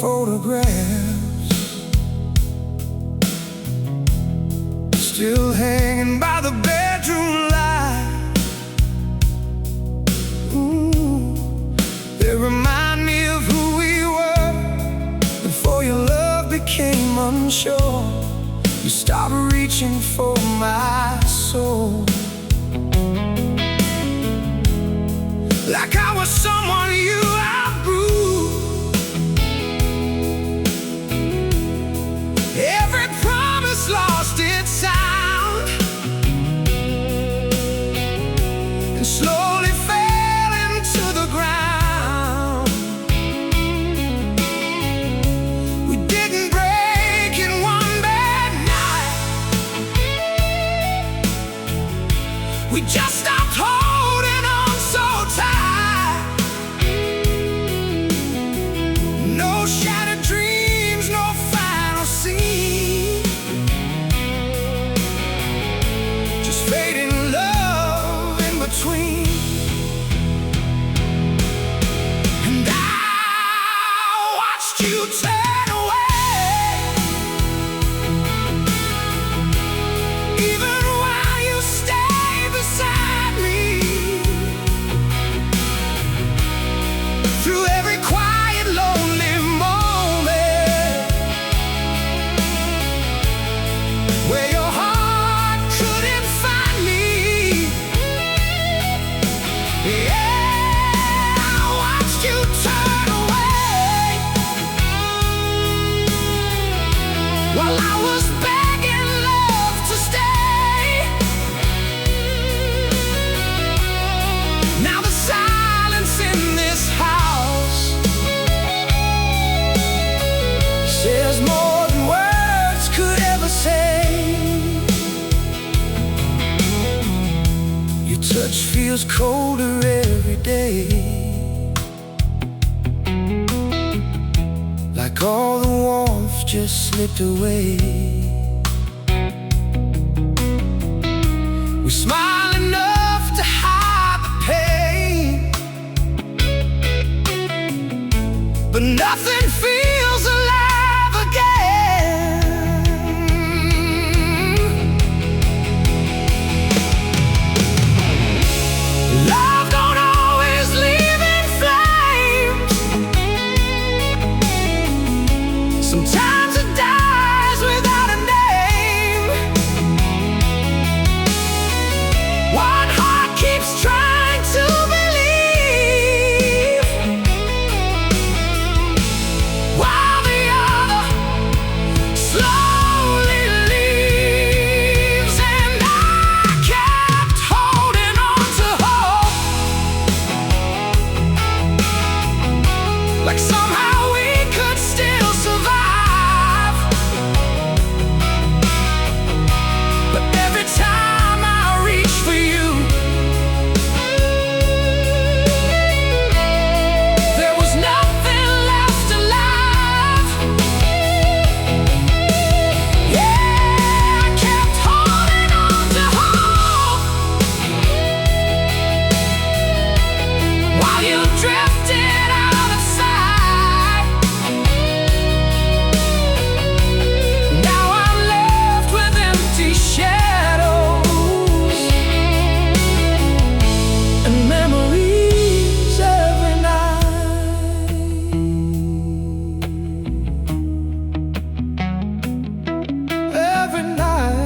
photographs still hanging by the bedroom light. They remind me of who we were before your love became unsure. You stopped reaching for my soul, like I was someone you outgrew. Every promise lost its sound and slowly fell into the ground. We didn't break in one bad night. We just stopped holding on so tight. No shattered dreams, no final scene, just fading love in between. And I watched you turn away, even while you stayed beside me. Through every quiet, lonely moment where your heart couldn't find me. Yeah, I watched you turn away while I was begging love to stay. Now the silence in this house says more than words could ever say. Your touch feels colder every day, like all the warmth just slipped away. We smile enough to hide the pain, but nothing feels alive again. Love don't always leave in flames. Sometimes it dies without a name. One heart keeps trying to believe, while the other slowly leaves. And I kept holding on to hope, like somehow we could still survive. But every time I reach for you, there was nothing left alive. Yeah, I kept holding on to hope while you drifted out of sight. Now I'm left with empty shadows and memories every night. Every night.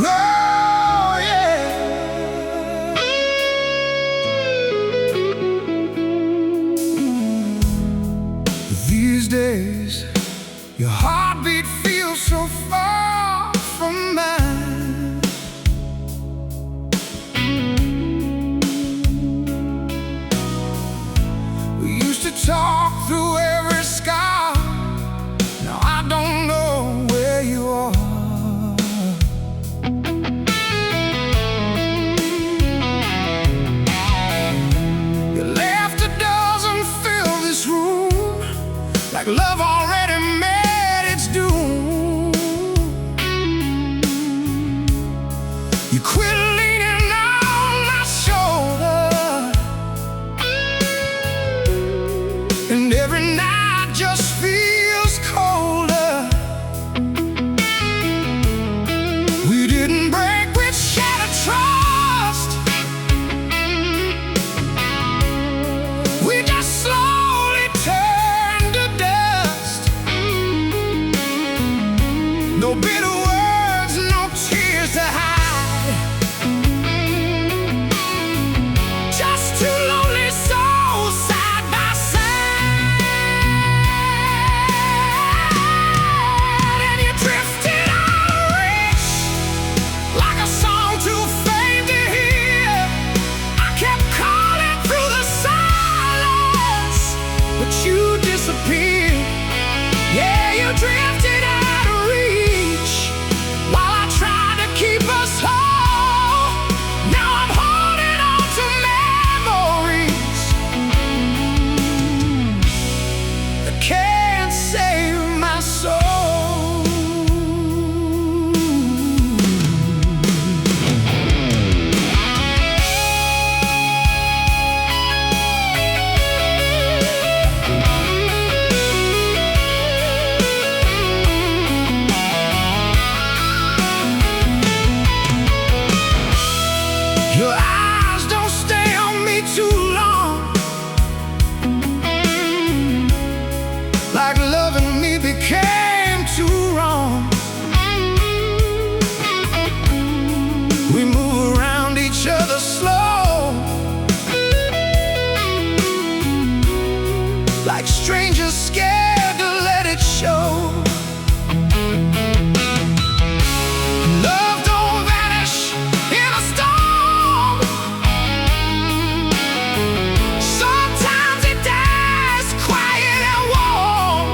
Oh yeah. love already met its doom. You quit leaning on my shoulder, and every night just feels colder. We didn't break with shattered trust. We just slowly turned to dust. No bitter words, no tears to hide. Just two lonely souls side by side. And you drifted out of reach, like a song too faint to hear. I kept calling through the silence, but you disappeared. Yeah, you drifted out of reach while I tried to keep us whole. Now I'm holding on to memories that can't save my soul. Your eyes don't stay on me too long, like loving me became too wrong. We move around each other slow, like strangers scared to let it show. Love don't vanish in a storm. Sometimes it dies quiet and warm,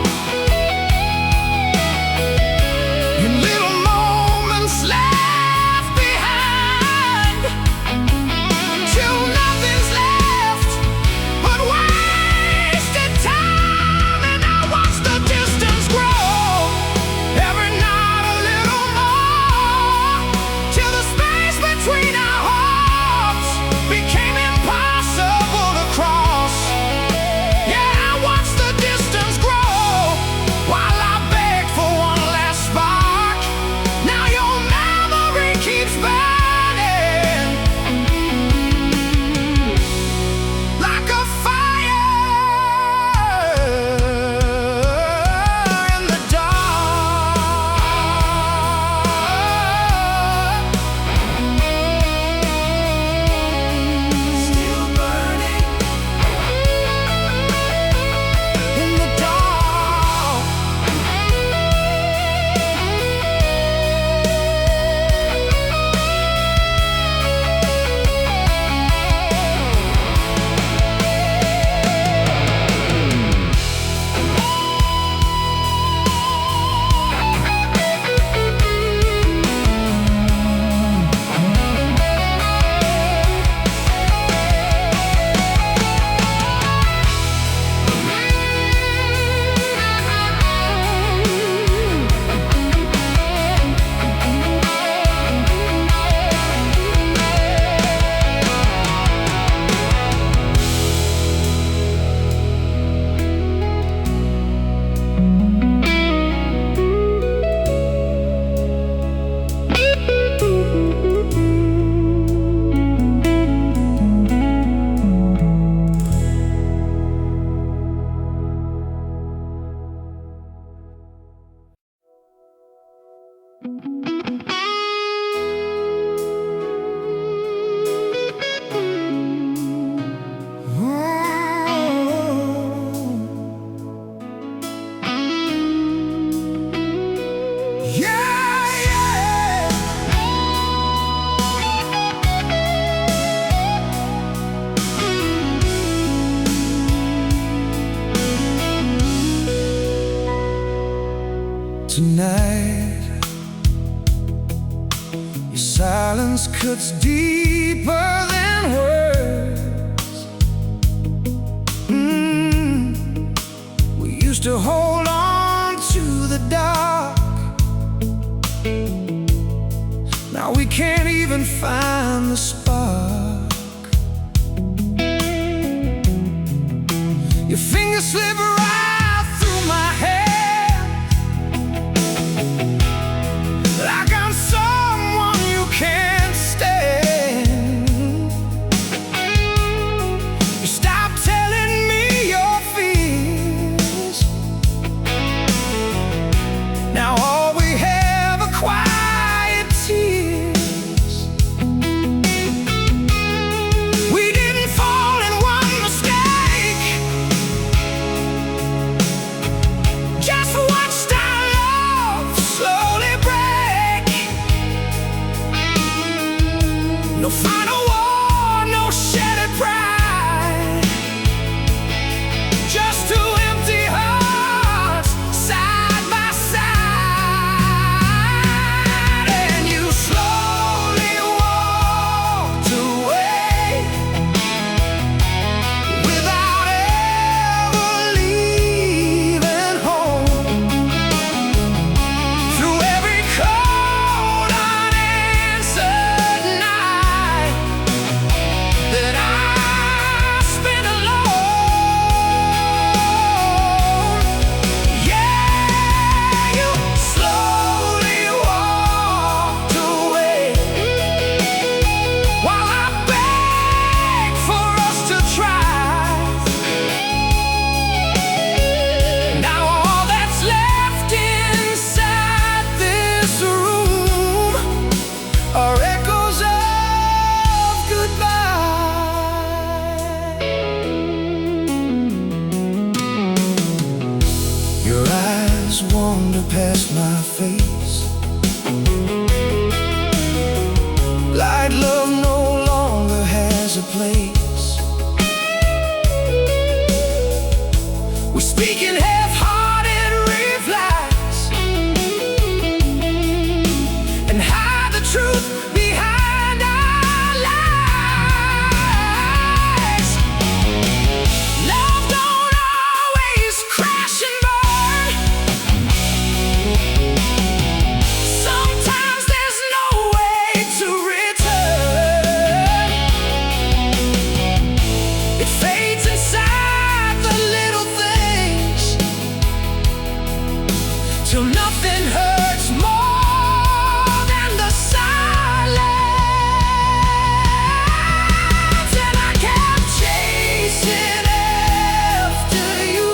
in little moments left behind, till nothing's left but wasted time. And I watch the distance grow, every night a little more, till the space between our hearts became impossible to cross. Yeah, I watch the distance grow while I beg for one last spark. Now your memory keeps burning like a fire in the dark. Still burning in the dark. Tonight, your silence cuts deeper than words. We used to hold on to the dark. Now we can't even find the spark. Your fingers slip right through my hand, like I'm someone you can't stand. You stop telling me your fears. Now all we have are quiet tears. We didn't fall in one mistake, just watched our love slowly break. No final war, no shattered pride, just two empty hearts side by side. And you slowly walked away without ever leaving home. Through every cold, unanswered night that I spent alone. Yeah, you slowly walked away while I begged for us to try. Now all that's left inside this room are echoes of goodbye. Your eyes wander past my face, like love no longer has a place. We speak in half-hearted replies and hide the truth behind our lies. Love don't always crash and burn. Sometimes there's no way to return. It fades inside the little things till nothing hurts more than the silence. And I kept chasing after you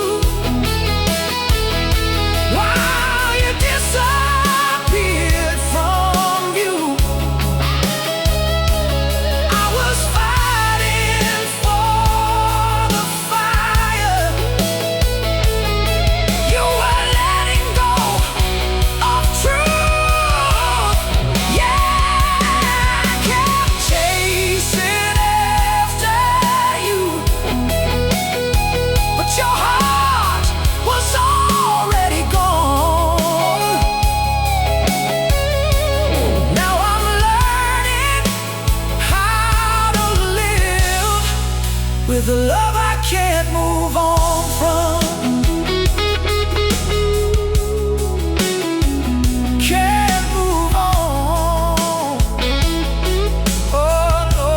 while you disappeared from view. I was fighting for the fire. You were letting go of truth. Yeah, I kept chasing after you, but your heart was already gone. Now I'm learning how to live with a love I can't move on from. Can't move on. Oh no.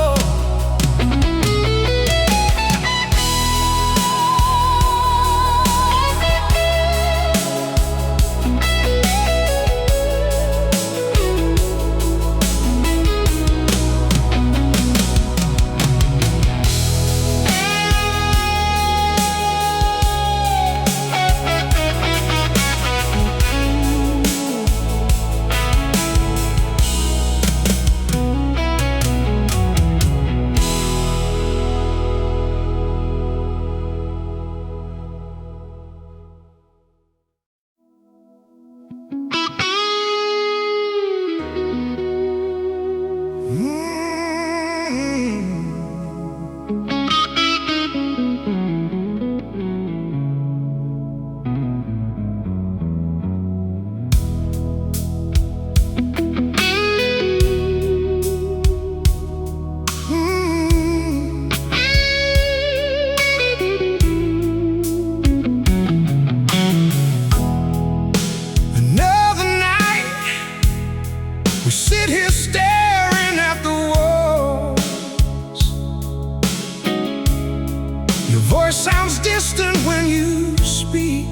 voice sounds distant when you speak,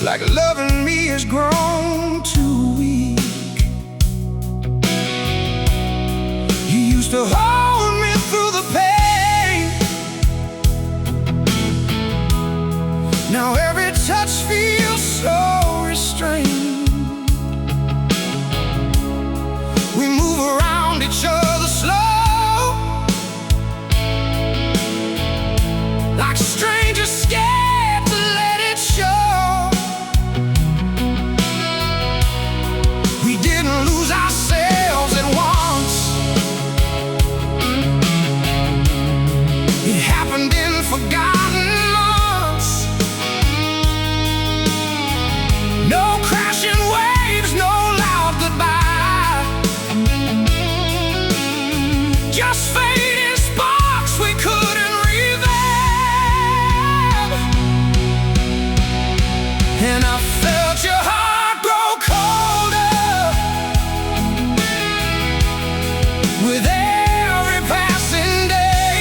like loving me has grown too weak. You used to hold me through the pain. Now every touch feels so restrained. We move around each other slow, like strangers scared to let it show. We didn't lose ourselves at once. It happened in forgotten months. No crashing waves, no loud goodbye, just fading sparks we couldn't revive. And I felt your heart grow colder with every passing day.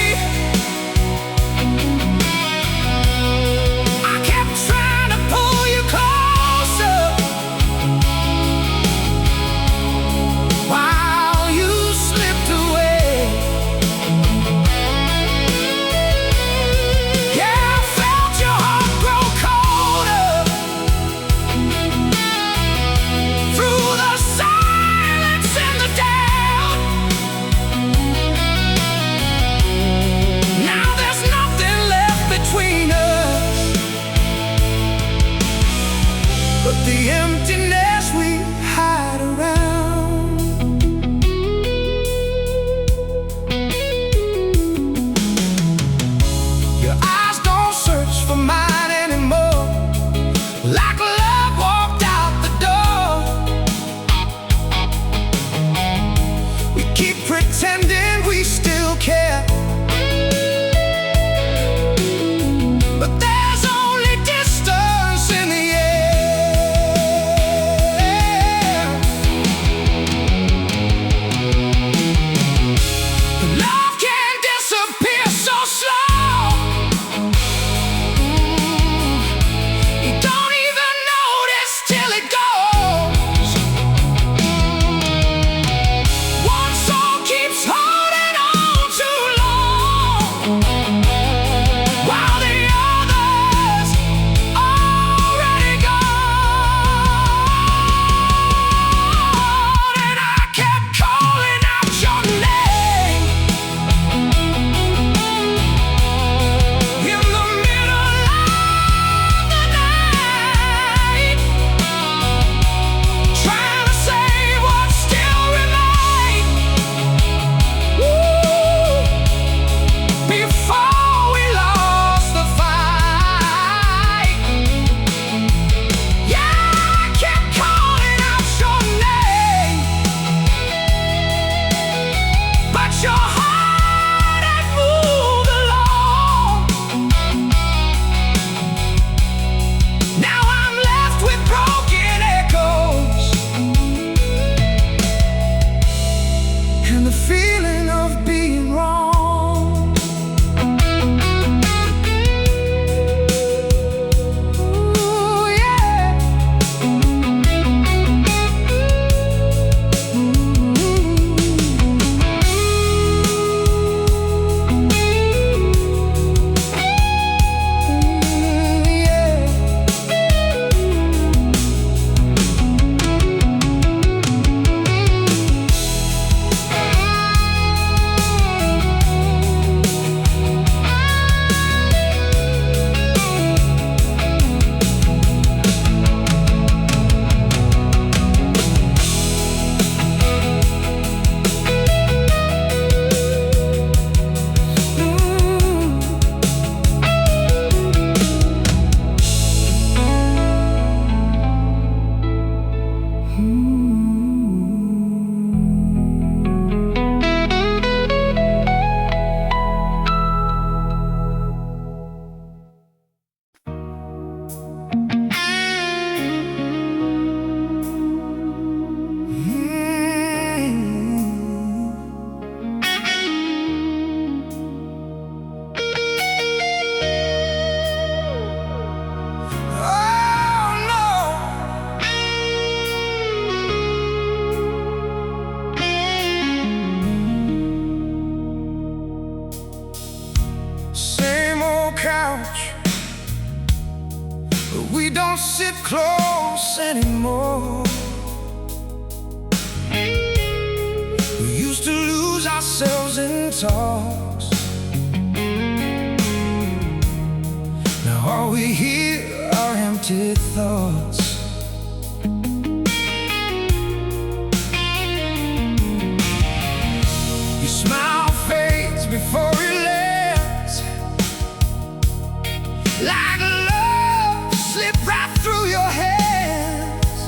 don't sit close anymore. We used to lose ourselves in talks. Now all we hear are empty thoughts. Your smile fades before it lands, like love slipped right through your hands.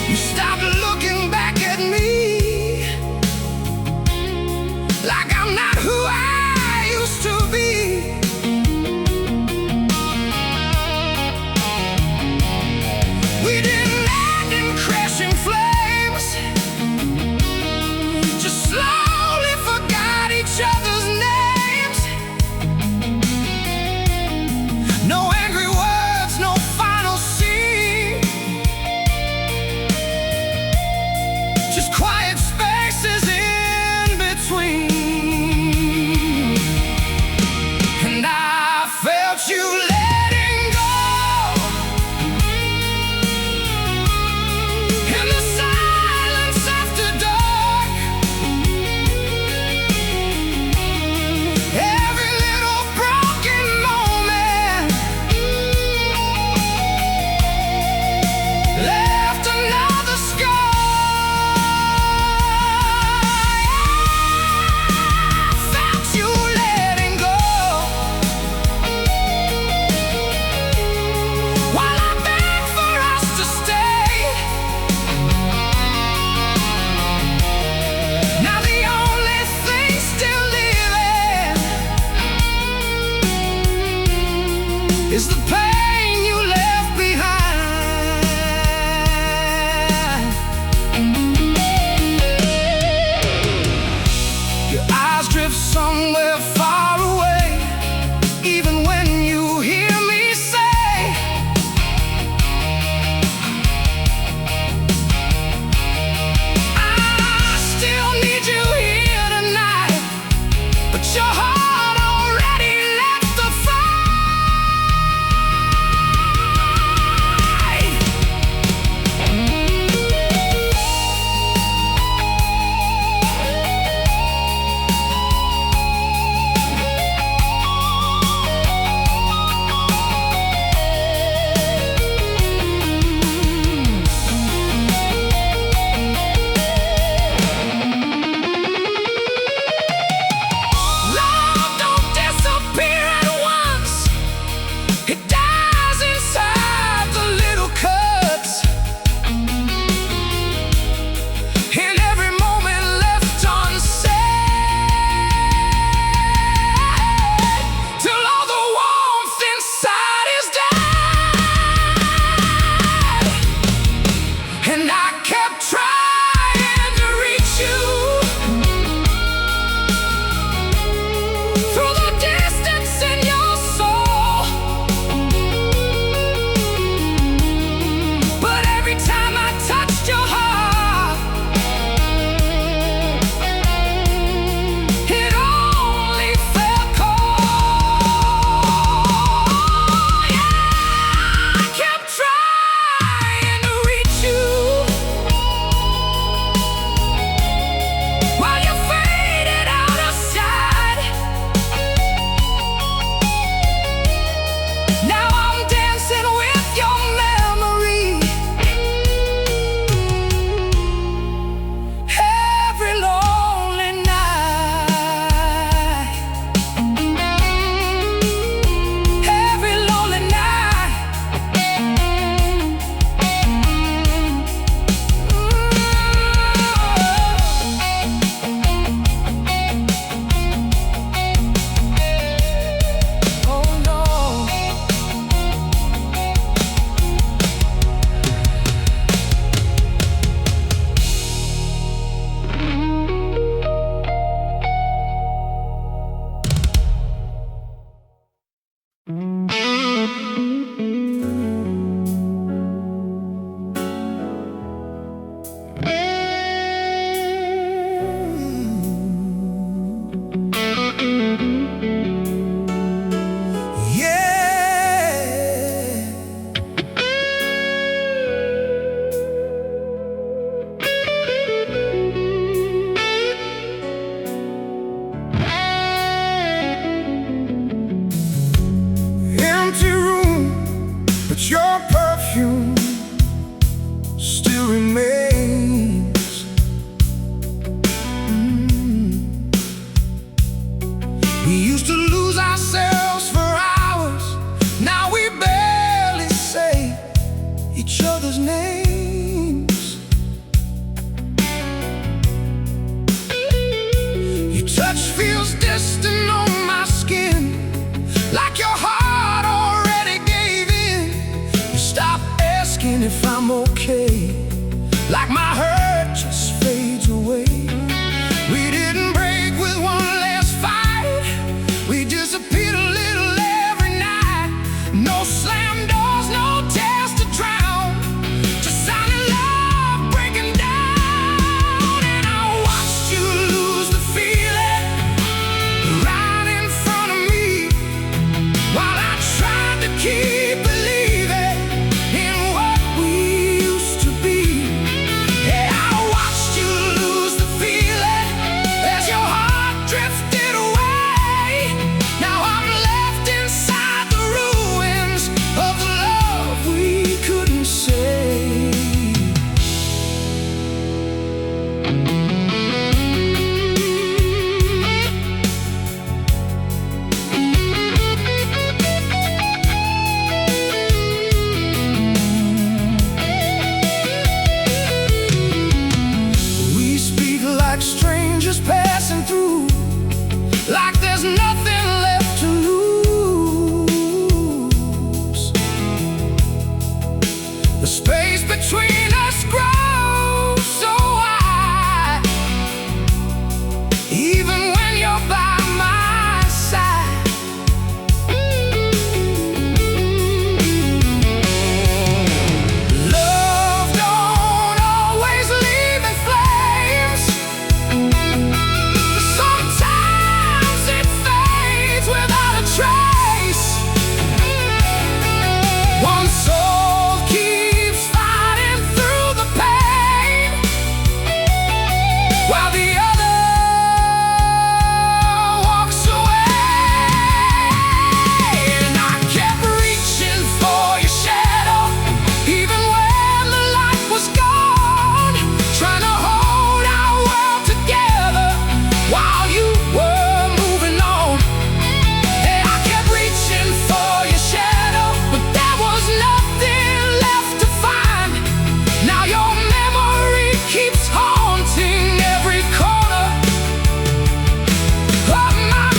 You stopped looking back at me, like I'm not who I used to be. We didn't land in crashing flames, just slowly forgot each other's names. No angry words, no final scene, just quiet spaces in between. even when you're by my side. Love don't always leave in flames. Sometimes it fades without a trace. One soul keeps fighting through the pain, while the other walks away. And I kept reaching for your shadow, even when the light was gone, trying to hold our world together while you were moving on. Hey, I kept reaching for your shadow, but there was nothing left to find. Now your memory keeps haunting every corner of my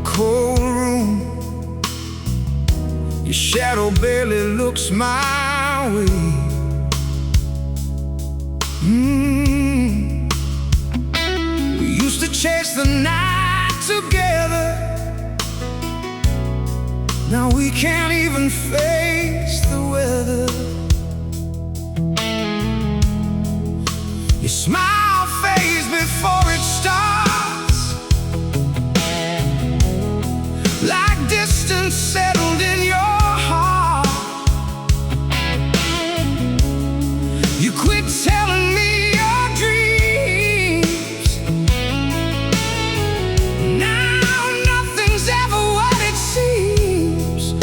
cold room. Your shadow barely looks my way. We used to chase the night together. Now we can't even face the weather. Your smile fades before it starts, like distance settled in your heart. You quit telling me your dreams. Now nothing's ever what it seems.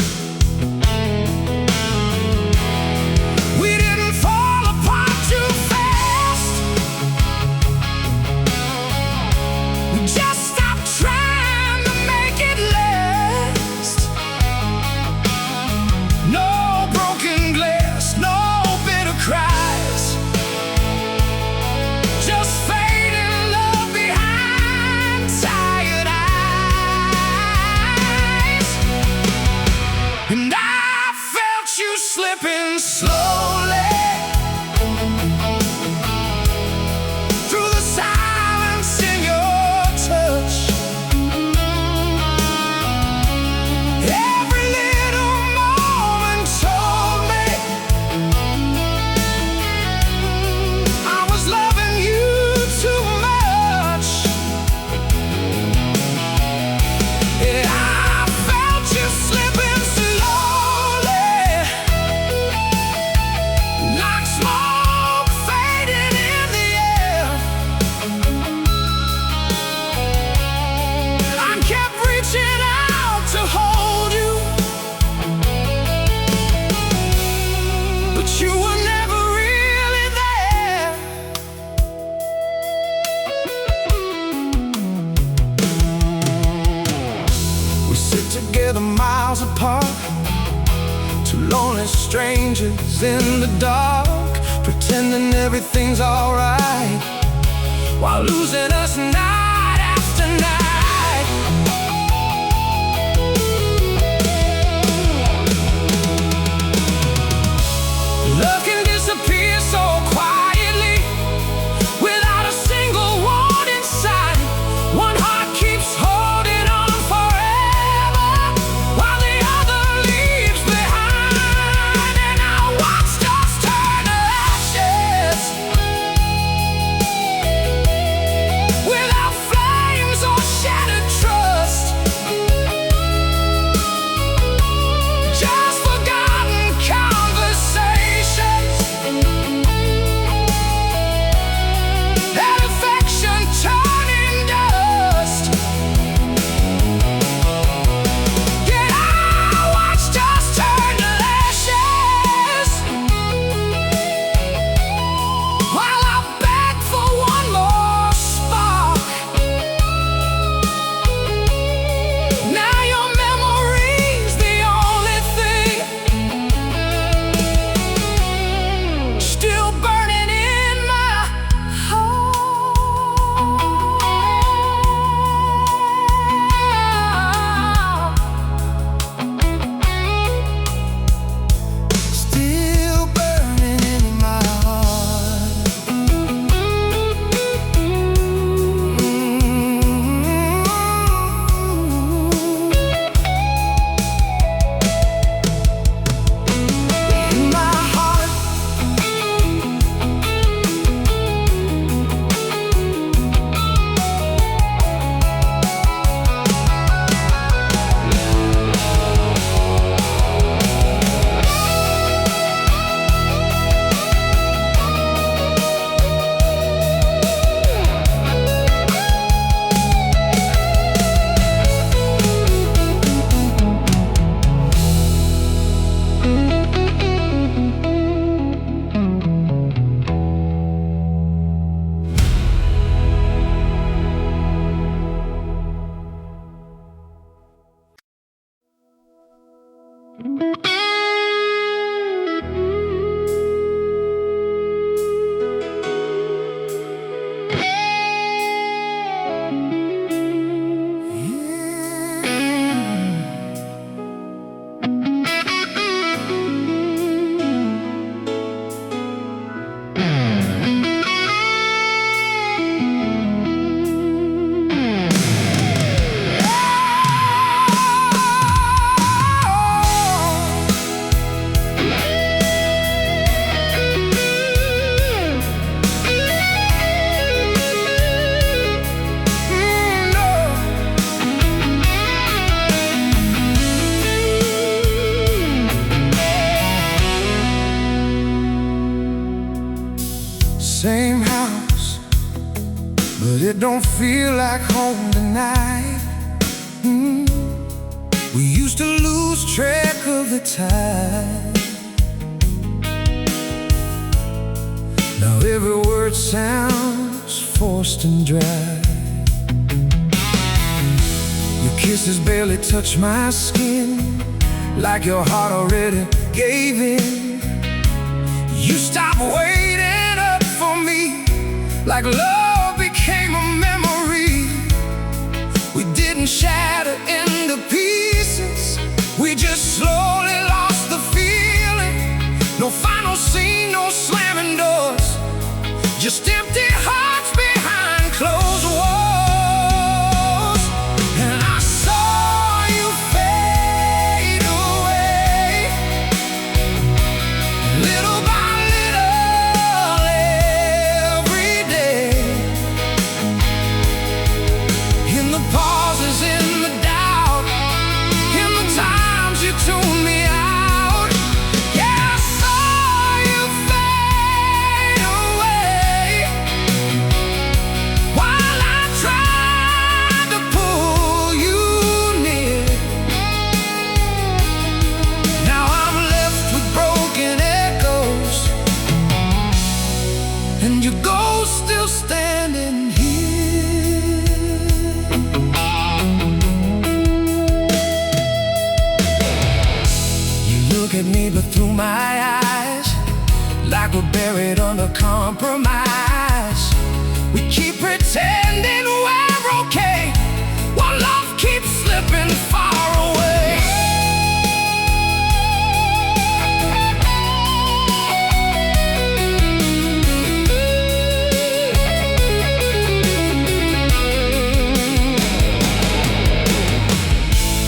together miles apart, two lonely strangers in the dark, pretending everything's alright, while losing us night after night. Love can disappear so quietly, without a single warning sign. One heart keeps holding on forever, while the other leaves behind. And I watched us turn to ashes, without flames or shattered trust, just forgotten conversations, that affection turning dust. Yet I watched us turn to ashes, while I begged for one more spark. Now your memory's the only thing still burning in my heart. Still burning in my heart. In my heart. Same house, but it don't feel like home tonight. We used to lose track of the time. Now every word sounds forced and dry. Your kisses barely touch my skin, like your heart already gave in. You stopped waiting up for me, like love became a memory. We didn't shatter into pieces, we just slowly lost the feeling. No final scene, no slamming doors, just empty hearts behind closed walls. And I saw you fade away, little by little, every day. In the pauses, in the we're buried under compromise. We keep pretending we're okay while love keeps slipping far away.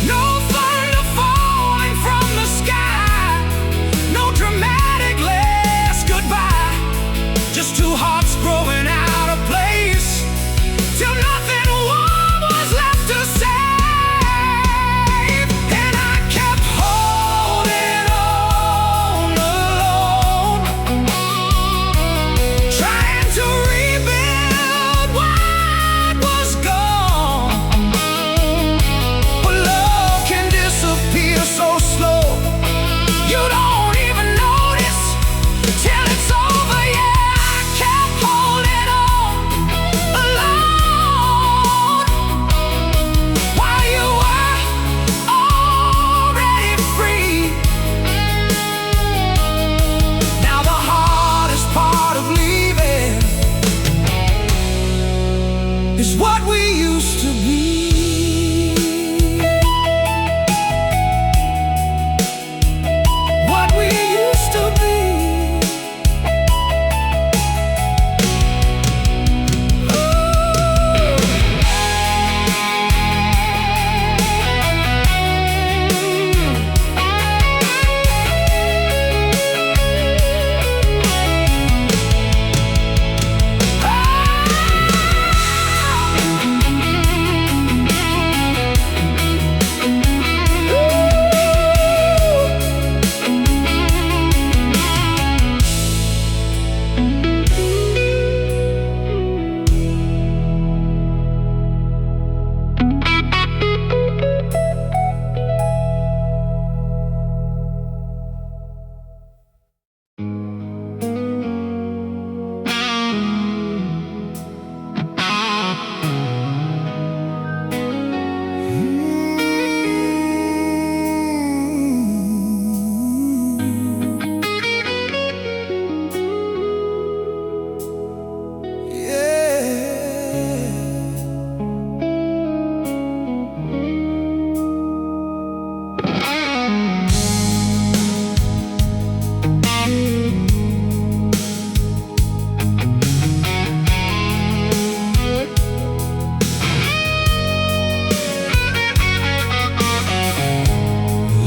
No thunder falling from the sky, no dramatic last goodbye, just two hearts growing out of place till nothing warm was left to save. And I kept holding on alone, trying to rebuild what was gone. But love can disappear so slow, you don't even notice till it's over. Yeah, I kept holding on alone while you were already free. Now the hardest part of leaving is what we used to be. What we used to be.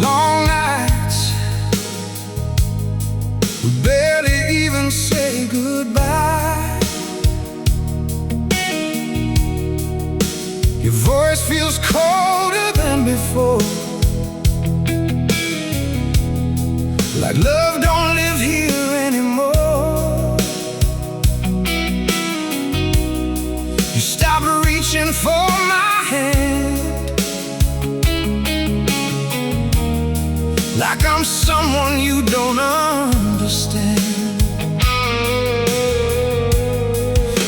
Long nights, we barely even say goodbye. Your voice feels colder than before, like love don't live here anymore. You stopped reaching for my hand, like I'm someone you don't understand.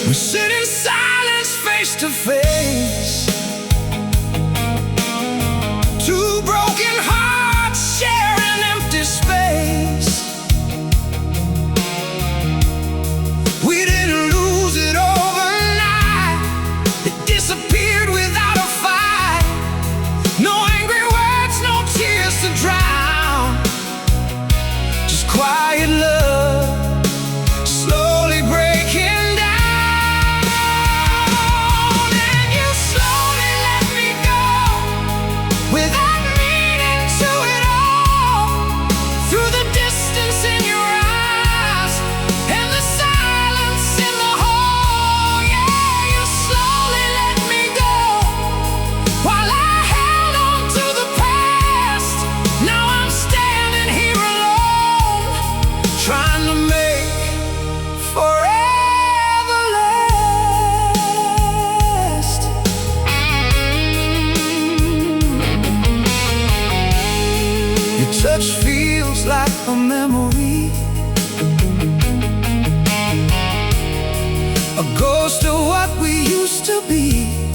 We sit in silence face to face, two broken hearts share an empty space. We didn't lose it overnight, it disappeared without a fight. No angry words, no tears to drown, just quiet love slowly breaking down. And you slowly let me go without meaning to at all, through the distance in your eyes and the silence in the hall. Yeah, you slowly let me go while I held on to the past. Now I'm standing here alone, trying to make forever last. Your touch feels like a memory, a ghost of what we used to be.